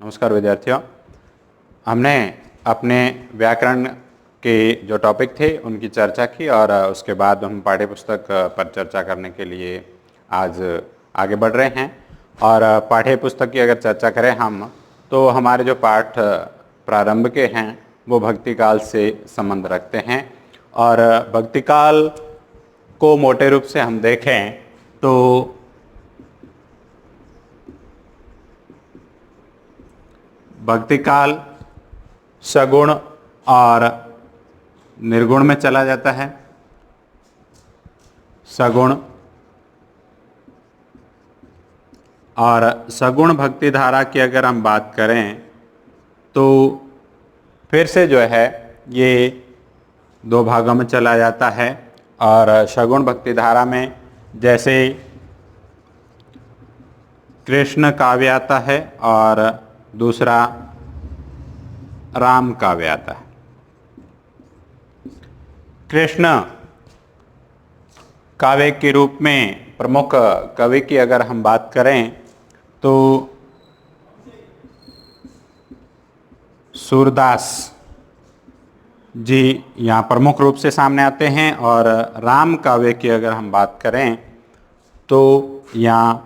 नमस्कार विद्यार्थियों। हमने अपने व्याकरण के जो टॉपिक थे उनकी चर्चा की और उसके बाद हम पाठ्यपुस्तक पर चर्चा करने के लिए आज आगे बढ़ रहे हैं। और पाठ्यपुस्तक की अगर चर्चा करें हम तो हमारे जो पाठ प्रारंभ के हैं वो भक्तिकाल से संबंध रखते हैं। और भक्तिकाल को मोटे रूप से हम देखें तो भक्तिकाल सगुण और निर्गुण में चला जाता है। सगुण और सगुण भक्ति धारा की अगर हम बात करें तो फिर से जो है ये दो भागों में चला जाता है। और सगुण भक्ति धारा में जैसे कृष्ण काव्य आता है और दूसरा राम काव्य आता है। कृष्ण काव्य के रूप में प्रमुख कवि की अगर हम बात करें तो सूरदास जी यहाँ प्रमुख रूप से सामने आते हैं। और राम काव्य की अगर हम बात करें तो यहाँ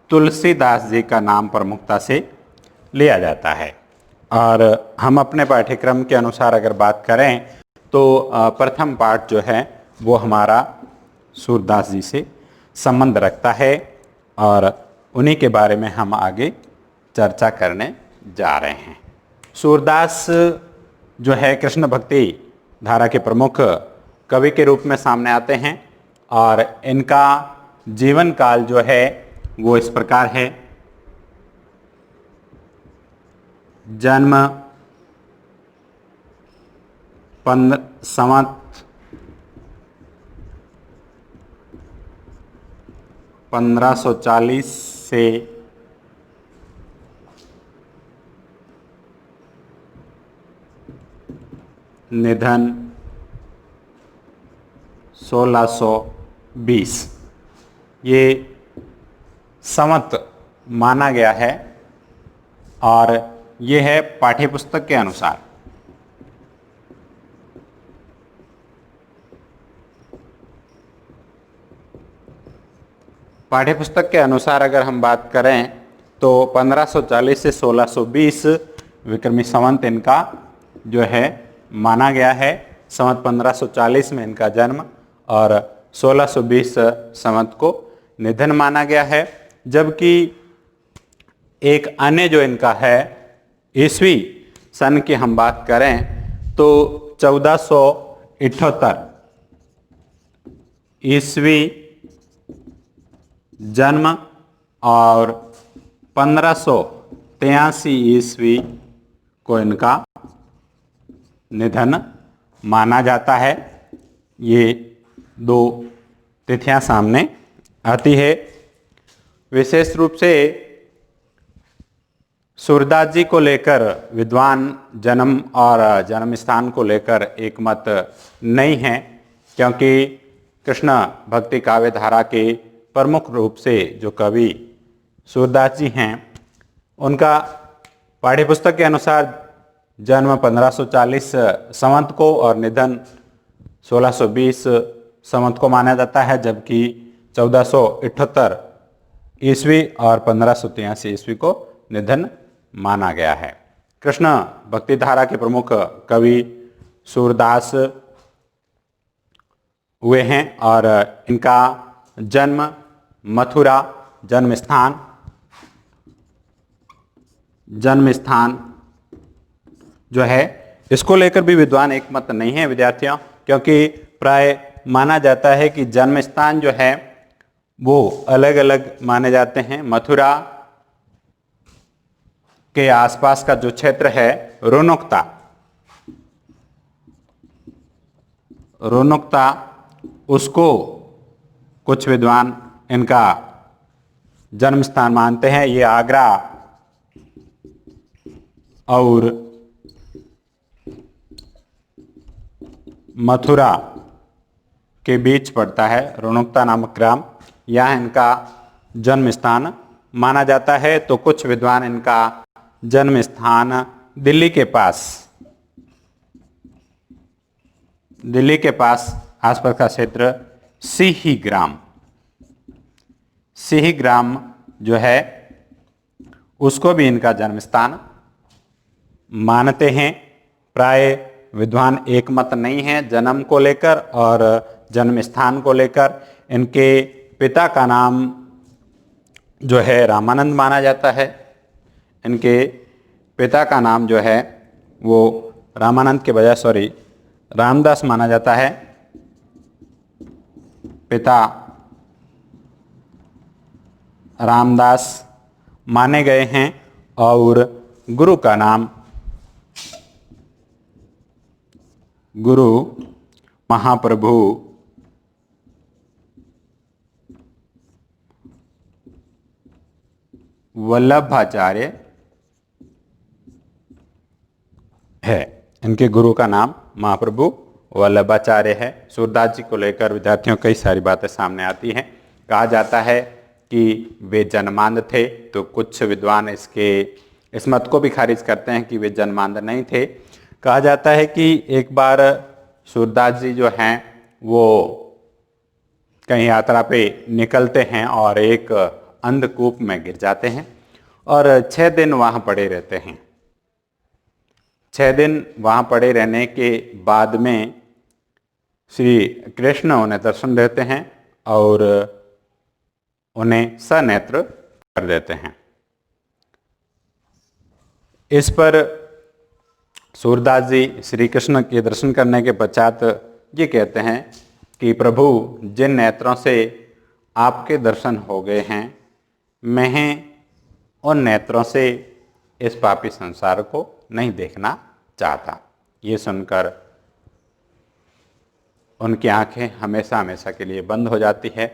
तुलसीदास जी का नाम प्रमुखता से लिया जाता है। और हम अपने पाठ्यक्रम के अनुसार अगर बात करें तो प्रथम पाठ जो है वो हमारा सूरदास जी से संबंध रखता है और उन्हीं के बारे में हम आगे चर्चा करने जा रहे हैं। सूरदास जो है कृष्ण भक्ति धारा के प्रमुख कवि के रूप में सामने आते हैं। और इनका जीवन काल जो है वो इस प्रकार है। जन्म संवत 1540 से निधन 1620 ये संवत माना गया है। और ये है पाठ्यपुस्तक के अनुसार। पाठ्यपुस्तक के अनुसार अगर हम बात करें तो 1540 से 1620 विक्रमी संवत इनका जो है माना गया है। संवत 1540 में इनका जन्म और 1620 संवत को निधन माना गया है। जबकि एक अन्य जो इनका है ईस्वी सन की हम बात करें तो 1478 ईस्वी जन्म और 1583 ईस्वी को इनका निधन माना जाता है। ये दो तिथियां सामने आती है। विशेष रूप से सूरदास जी को लेकर विद्वान जन्म और जन्म स्थान को लेकर एक मत नहीं है, क्योंकि कृष्ण भक्ति काव्य धारा के प्रमुख रूप से जो कवि सूरदास जी हैं उनका पाठ्यपुस्तक के अनुसार जन्म 1540 संवत को और निधन 1620 संवत को माना जाता है। जबकि 1478 ईस्वी और 1583 ईस्वी को निधन माना गया है। कृष्ण भक्ति धारा के प्रमुख कवि सूरदास हुए हैं और इनका जन्म मथुरा जन्म स्थान जो है इसको लेकर भी विद्वान एक मत नहीं है विद्यार्थियों, क्योंकि प्राय माना जाता है कि जन्म स्थान जो है वो अलग अलग माने जाते हैं। मथुरा के आसपास का जो क्षेत्र है रोनुक्ता उसको कुछ विद्वान इनका जन्म स्थान मानते हैं। ये आगरा और मथुरा के बीच पड़ता है। रोनुक्ता नामक ग्राम, यहाँ इनका जन्म स्थान माना जाता है, तो कुछ विद्वान इनका जन्म स्थान दिल्ली के पास आसपास का क्षेत्र सिही ग्राम जो है उसको भी इनका जन्म स्थान मानते हैं। प्राय विद्वान एक मत नहीं है जन्म को लेकर और जन्म स्थान को लेकर। इनके पिता का नाम जो है रामानंद माना जाता है। इनके पिता का नाम जो है वो रामानंद के बजाय रामदास माना जाता है। पिता रामदास माने गए हैं और गुरु का नाम गुरु महाप्रभु वल्लभाचार्य है। इनके गुरु का नाम महाप्रभु वल्लभाचार्य है। सूरदास जी को लेकर विद्यार्थियों कई सारी बातें सामने आती हैं। कहा जाता है कि वे जन्मांध थे, तो कुछ विद्वान इस मत को भी खारिज करते हैं कि वे जन्मांध नहीं थे। कहा जाता है कि एक बार सूरदास जी जो हैं वो कहीं यात्रा पे निकलते हैं और एक अंधकूप में गिर जाते हैं और 6 दिन वहाँ पड़े रहते हैं। 6 दिन वहाँ पड़े रहने के बाद में श्री कृष्ण उन्हें दर्शन देते हैं और उन्हें सनेत्र कर देते हैं। इस पर सूरदास जी श्री कृष्ण के दर्शन करने के पश्चात ये कहते हैं कि प्रभु, जिन नेत्रों से आपके दर्शन हो गए हैं, मैं उन नेत्रों से इस पापी संसार को नहीं देखना चाहता। ये सुनकर उनकी आंखें हमेशा हमेशा के लिए बंद हो जाती है,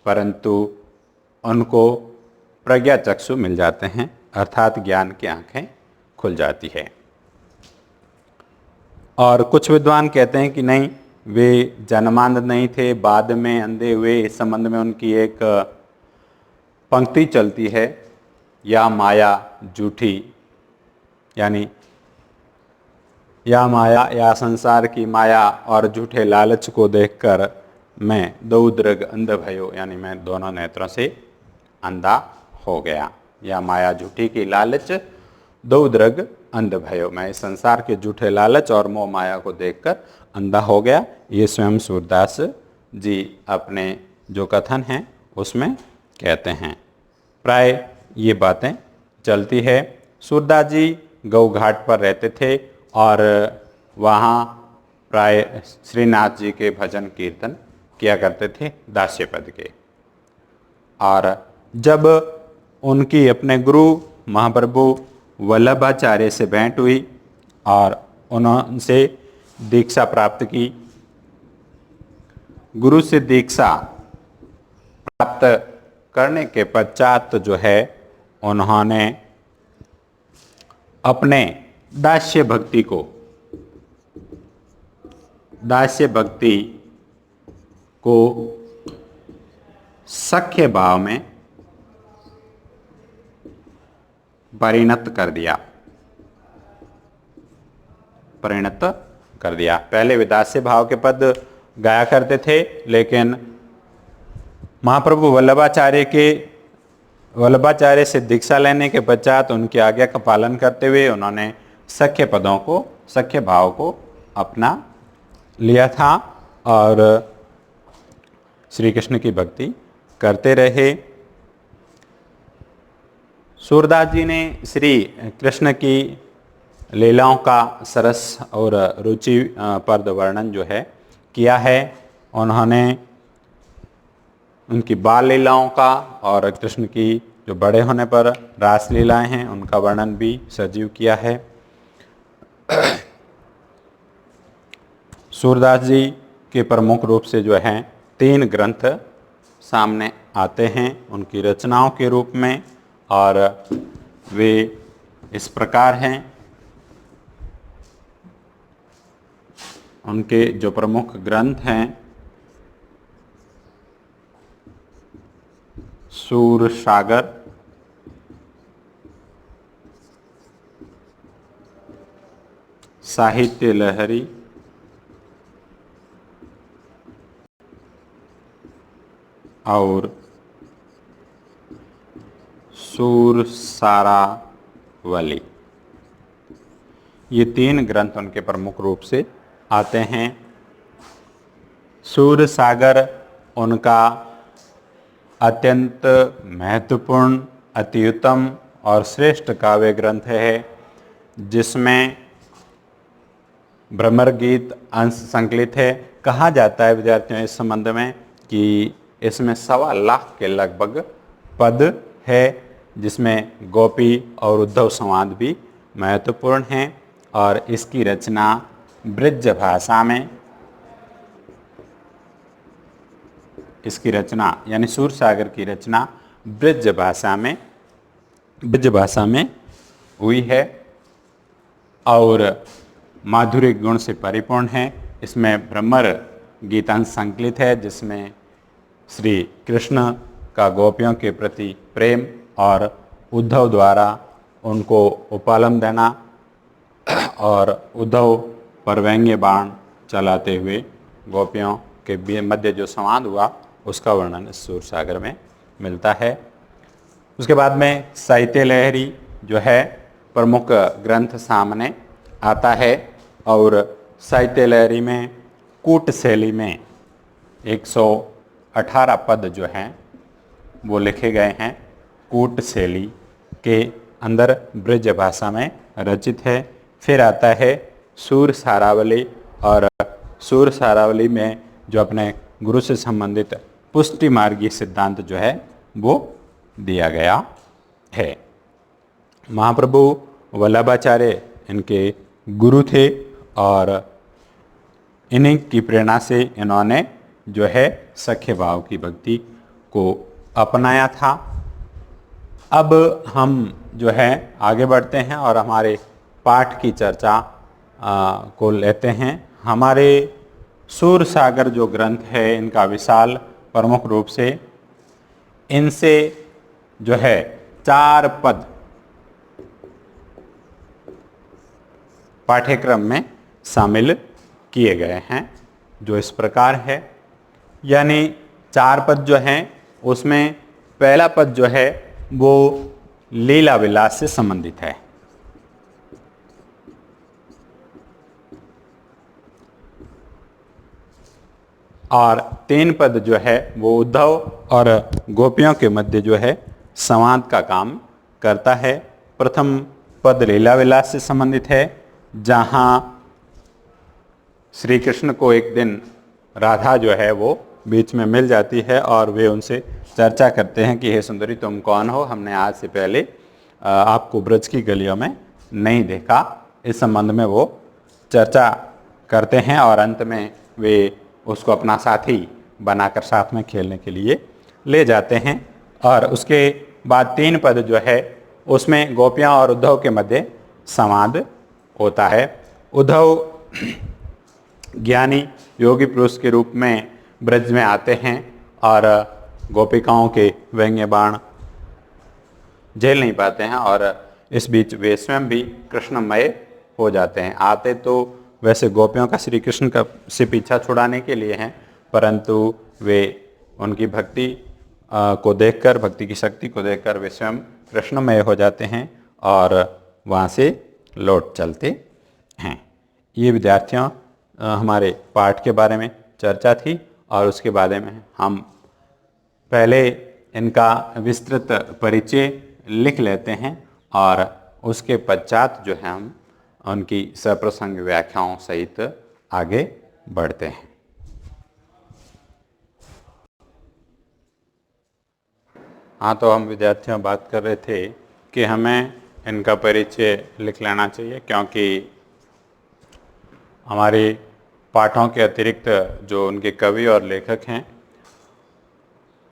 परंतु उनको प्रज्ञा चक्षु मिल जाते हैं, अर्थात ज्ञान की आंखें खुल जाती है। और कुछ विद्वान कहते हैं कि नहीं, वे जन्मांध नहीं थे, बाद में अंधे हुए। इस संबंध में उनकी एक पंक्ति चलती है, या माया झूठी, यानी या माया या संसार की माया और झूठे लालच को देखकर मैं दो दृग अंध भयो, यानी मैं दोनों नेत्रों से अंधा हो गया। या माया झूठी की लालच दो दृग अंध भयो, मैं इस संसार के झूठे लालच और मोह माया को देखकर अंधा हो गया। ये स्वयं सूरदास जी अपने जो कथन हैं उसमें कहते हैं। प्राय ये बातें चलती है। सूरदास जी गौ घाट पर रहते थे और वहाँ प्राय श्रीनाथ जी के भजन कीर्तन किया करते थे दास्य पद के। और जब उनकी अपने गुरु महाप्रभु वल्लभाचार्य से भेंट हुई और उनसे दीक्षा प्राप्त की, गुरु से दीक्षा प्राप्त करने के पश्चात जो है उन्होंने अपने दास्य भक्ति को सख्य भाव में परिणत कर दिया। पहले वे दास्य भाव के पद गाया करते थे, लेकिन महाप्रभु वल्लभाचार्य से दीक्षा लेने के पश्चात उनकी आज्ञा का पालन करते हुए उन्होंने सख्य भाव को अपना लिया था और श्री कृष्ण की भक्ति करते रहे। सूरदास जी ने श्री कृष्ण की लीलाओं का सरस और रुचिप्रद वर्णन जो है किया है। उन्होंने उनकी बाल लीलाओं का और कृष्ण की जो बड़े होने पर रास लीलाएं हैं उनका वर्णन भी सजीव किया है। सूरदास जी के प्रमुख रूप से जो हैं 3 ग्रंथ सामने आते हैं उनकी रचनाओं के रूप में, और वे इस प्रकार हैं। उनके जो प्रमुख ग्रंथ हैं सूरसागर, साहित्य लहरी और सूरसारावली, ये 3 ग्रंथ उनके प्रमुख रूप से आते हैं। सूरसागर उनका अत्यंत महत्वपूर्ण, अति उत्तम और श्रेष्ठ काव्य ग्रंथ है, जिसमें भ्रमर गीत अंश संकलित है। कहा जाता है विद्यार्थियों इस संबंध में कि इसमें 1.25 लाख के लगभग पद है, जिसमें गोपी और उद्धव संवाद भी महत्वपूर्ण हैं, और इसकी रचना ब्रज भाषा में, इसकी रचना यानी सूरसागर की रचना ब्रज भाषा में हुई है और माधुर्य गुण से परिपूर्ण है। इसमें भ्रमर गीतांश संकलित है, जिसमें श्री कृष्ण का गोपियों के प्रति प्रेम और उद्धव द्वारा उनको उपालम देना और उद्धव पर व्यंग्य बाण चलाते हुए गोपियों के मध्य जो संवाद हुआ उसका वर्णन इस सूरसागर में मिलता है। उसके बाद में साहित्य लहरी जो है प्रमुख ग्रंथ सामने आता है, और साहित्य लहरी में कूट शैली में 118 पद जो हैं वो लिखे गए हैं। कूट शैली के अंदर ब्रज भाषा में रचित है। फिर आता है सूरसारावली, और सूरसारावली में जो अपने गुरु से संबंधित पुष्टि मार्गी सिद्धांत जो है वो दिया गया है। महाप्रभु वल्लभाचार्य इनके गुरु थे और इन्हीं की प्रेरणा से इन्होंने जो है सख्य भाव की भक्ति को अपनाया था। अब हम जो है आगे बढ़ते हैं और हमारे पाठ की चर्चा को लेते हैं। हमारे सूरसागर जो ग्रंथ है इनका विशाल प्रमुख रूप से इनसे जो है 4 पद पाठ्यक्रम में शामिल किए गए हैं, जो इस प्रकार है। यानी 4 पद जो हैं उसमें पहला पद जो है वो लीला विलास से संबंधित है, और 3 पद जो है वो उद्धव और गोपियों के मध्य जो है संवाद का काम करता है। प्रथम पद लीला विलास से संबंधित है, जहाँ श्री कृष्ण को एक दिन राधा जो है वो बीच में मिल जाती है और वे उनसे चर्चा करते हैं कि हे सुंदरी तुम कौन हो, हमने आज से पहले आपको ब्रज की गलियों में नहीं देखा। इस संबंध में वो चर्चा करते हैं और अंत में वे उसको अपना साथी बनाकर साथ में खेलने के लिए ले जाते हैं। और उसके बाद 3 पद जो है उसमें गोपियाँ और उद्धव के मध्य संवाद होता है। उद्धव ज्ञानी योगी पुरुष के रूप में ब्रज में आते हैं और गोपिकाओं के व्यंग्य बाण झेल नहीं पाते हैं, और इस बीच वे स्वयं भी कृष्णमय हो जाते हैं। आते तो वैसे गोपियों का श्री कृष्ण का से पीछा छुड़ाने के लिए हैं, परंतु वे उनकी भक्ति को देखकर, भक्ति की शक्ति को देखकर वे स्वयं कृष्णमय हो जाते हैं और वहाँ से लौट चलते हैं। ये विद्यार्थियों हमारे पाठ के बारे में चर्चा थी, और उसके बारे में हम पहले इनका विस्तृत परिचय लिख लेते हैं और उसके पश्चात जो है हम उनकी सप्रसंग व्याख्याओं सहित आगे बढ़ते हैं। हाँ, तो हम विद्यार्थियों बात कर रहे थे कि हमें इनका परिचय लिख लेना चाहिए, क्योंकि हमारे पाठों के अतिरिक्त जो उनके कवि और लेखक हैं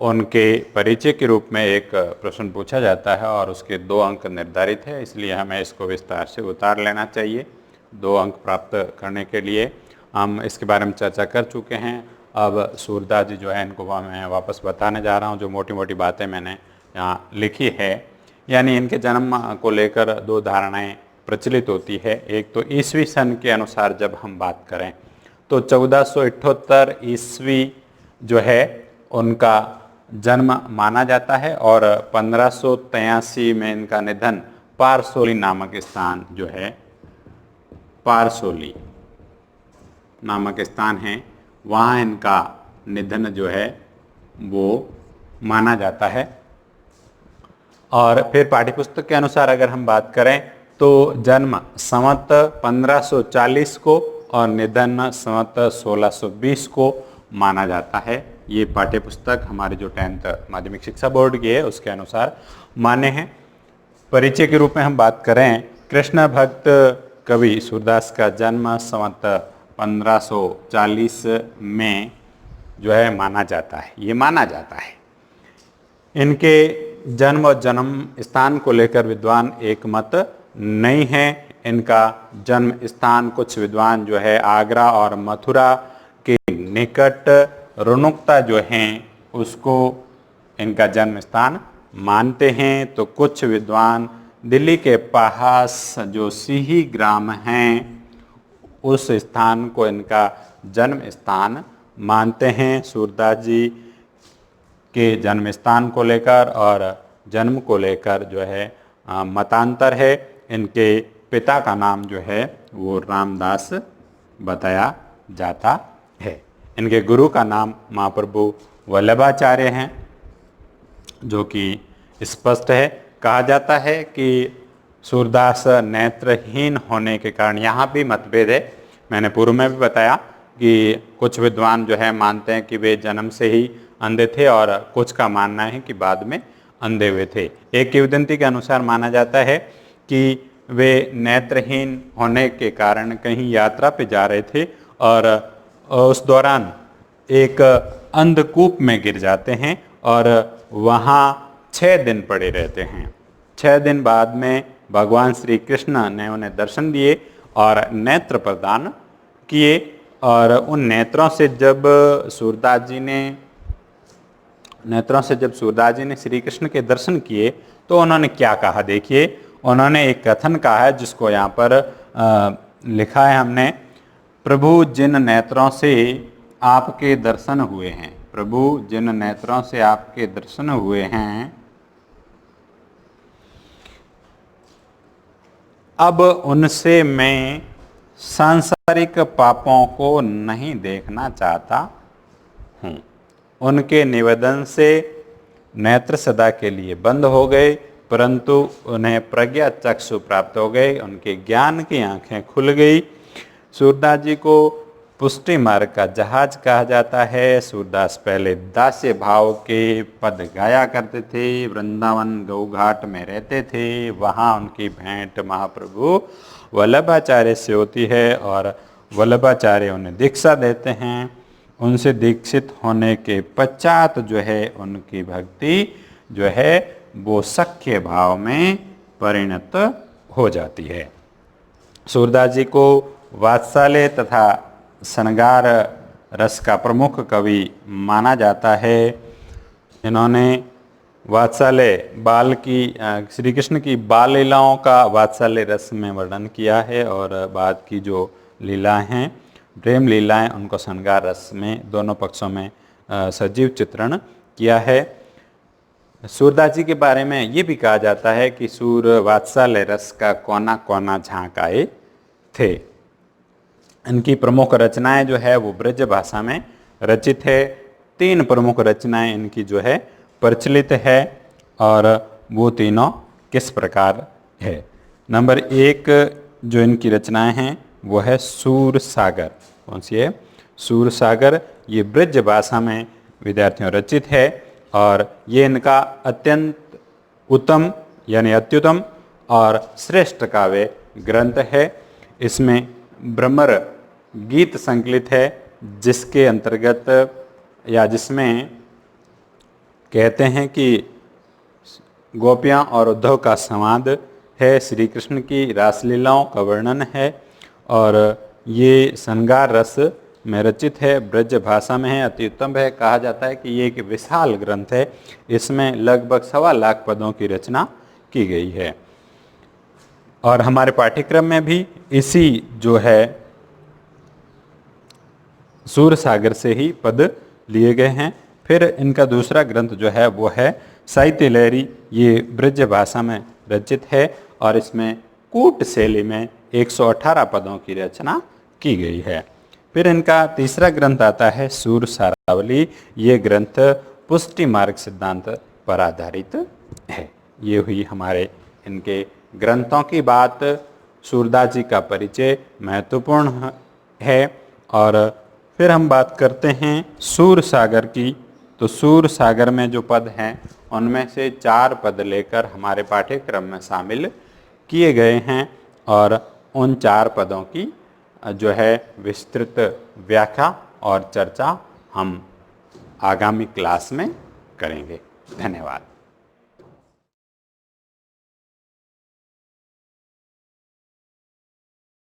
उनके परिचय के रूप में एक प्रश्न पूछा जाता है और उसके 2 अंक निर्धारित है, इसलिए हमें इसको विस्तार से उतार लेना चाहिए। 2 अंक प्राप्त करने के लिए हम इसके बारे में चर्चा कर चुके हैं। अब सूरदास जी जो है इनको मैं वापस बताने जा रहा हूँ, जो मोटी मोटी बातें मैंने यहाँ लिखी है। यानी इनके जन्म को लेकर 2 धारणाएँ प्रचलित होती है। एक तो ईसवी सन के अनुसार जब हम बात करें तो 1478 ईस्वी जो है उनका जन्म माना जाता है और 1583 में इनका निधन पारसोली नामक स्थान जो है, पारसोली नामक स्थान है, वहाँ इनका निधन जो है वो माना जाता है। और फिर पाठ्यपुस्तक के अनुसार अगर हम बात करें तो जन्म संवत 1540 को और निधन संवत 1620 को माना जाता है। ये पाठ्यपुस्तक हमारे जो 10th माध्यमिक शिक्षा बोर्ड की है उसके अनुसार मान्य है। परिचय के रूप में हम बात करें, कृष्ण भक्त कवि सूरदास का जन्म संवत 1540 में जो है माना जाता है, ये माना जाता है। इनके जन्म और जन्म स्थान को लेकर विद्वान एक मत नहीं है। इनका जन्म स्थान कुछ विद्वान जो है आगरा और मथुरा के निकट रुनुकता जो हैं उसको इनका जन्म स्थान मानते हैं, तो कुछ विद्वान दिल्ली के पास जो सिही ग्राम हैं उस स्थान को इनका जन्म स्थान मानते हैं। सूरदास जी के जन्म स्थान को लेकर और जन्म को लेकर जो है मतांतर है। इनके पिता का नाम जो है वो रामदास बताया जाता है। इनके गुरु का नाम महाप्रभु वल्लभाचार्य हैं, जो कि स्पष्ट है। कहा जाता है कि सूरदास नेत्रहीन होने के कारण, यहाँ भी मतभेद है, मैंने पूर्व में भी बताया कि कुछ विद्वान जो है मानते हैं कि वे जन्म से ही अंधे थे और कुछ का मानना है कि बाद में अंधे हुए थे। एक किंवदंती के अनुसार माना जाता है कि वे नेत्रहीन होने के कारण कहीं यात्रा पे जा रहे थे और उस दौरान एक अंधकूप में गिर जाते हैं और वहाँ 6 दिन पड़े रहते हैं। 6 दिन बाद में भगवान श्री कृष्ण ने उन्हें दर्शन दिए और नेत्र प्रदान किए, और उन नेत्रों से जब सूरदास जी ने श्री कृष्ण के दर्शन किए तो उन्होंने क्या कहा, देखिए उन्होंने एक कथन कहा है जिसको यहाँ पर लिखा है हमने। प्रभु जिन नेत्रों से आपके दर्शन हुए हैं, प्रभु जिन नेत्रों से आपके दर्शन हुए हैं, अब उनसे मैं सांसारिक पापों को नहीं देखना चाहता हूँ। उनके निवेदन से नेत्र सदा के लिए बंद हो गए, परंतु उन्हें प्रज्ञा चक्षु प्राप्त हो गए, उनके ज्ञान की आंखें खुल गई। सूरदास जी को पुष्टि मार्ग का जहाज कहा जाता है। सूरदास पहले दास्य भाव के पद गाया करते थे, वृंदावन गौ घाट में रहते थे, वहाँ उनकी भेंट महाप्रभु वल्लभाचार्य से होती है और वल्लभाचार्य उन्हें दीक्षा देते हैं। उनसे दीक्षित होने के पश्चात जो है उनकी भक्ति जो है वो सख्य भाव में परिणत हो जाती है। सूरदास जी को वात्सल्य तथा श्रृंगार रस का प्रमुख कवि माना जाता है। इन्होंने वात्सल्य बाल की श्री कृष्ण की बाल लीलाओं का वात्सल्य रस में वर्णन किया है और बाद की जो लीलाएं हैं प्रेम लीलाएं उनको श्रृंगार रस में दोनों पक्षों में सजीव चित्रण किया है। सूरदास जी के बारे में ये भी कहा जाता है कि सूर वात्सल्य रस का कोना कोना झांक आए थे। इनकी प्रमुख रचनाएं जो है वो ब्रज भाषा में रचित है। 3 प्रमुख रचनाएं इनकी जो है प्रचलित है और वो तीनों किस प्रकार है। नंबर 1 जो इनकी रचनाएं हैं वो है सूर सागर। कौन सी है? सूर सागर। ये ब्रज भाषा में विद्यार्थियों रचित है और ये इनका अत्यंत उत्तम यानी अत्युत्तम और श्रेष्ठ काव्य ग्रंथ है। इसमें भ्रमर गीत संकलित है जिसके अंतर्गत या जिसमें कहते हैं कि गोपियाँ और उद्धव का संवाद है, श्री कृष्ण की रासलीलाओं का वर्णन है और ये श्रृंगार रस में रचित है, ब्रज भाषा में है, अति उत्तम है। कहा जाता है कि ये एक विशाल ग्रंथ है, इसमें लगभग 1.25 लाख पदों की रचना की गई है। और हमारे पाठ्यक्रम में भी इसी जो है सूरसागर से ही पद लिए गए हैं। फिर इनका दूसरा ग्रंथ जो है वो है साहित्य लहरी। ये ब्रज भाषा में रचित है और इसमें कूट शैली में 118 पदों की रचना की गई है। फिर इनका तीसरा ग्रंथ आता है सूरसारावली। ये ग्रंथ पुष्टि मार्ग सिद्धांत पर आधारित है। ये हुई हमारे इनके ग्रंथों की बात। सूरदास जी का परिचय महत्वपूर्ण है। और फिर हम बात करते हैं सूरसागर की। तो सूरसागर में जो पद हैं उनमें से 4 पद लेकर हमारे पाठ्यक्रम में शामिल किए गए हैं और उन 4 पदों की जो है विस्तृत व्याख्या और चर्चा हम आगामी क्लास में करेंगे। धन्यवाद।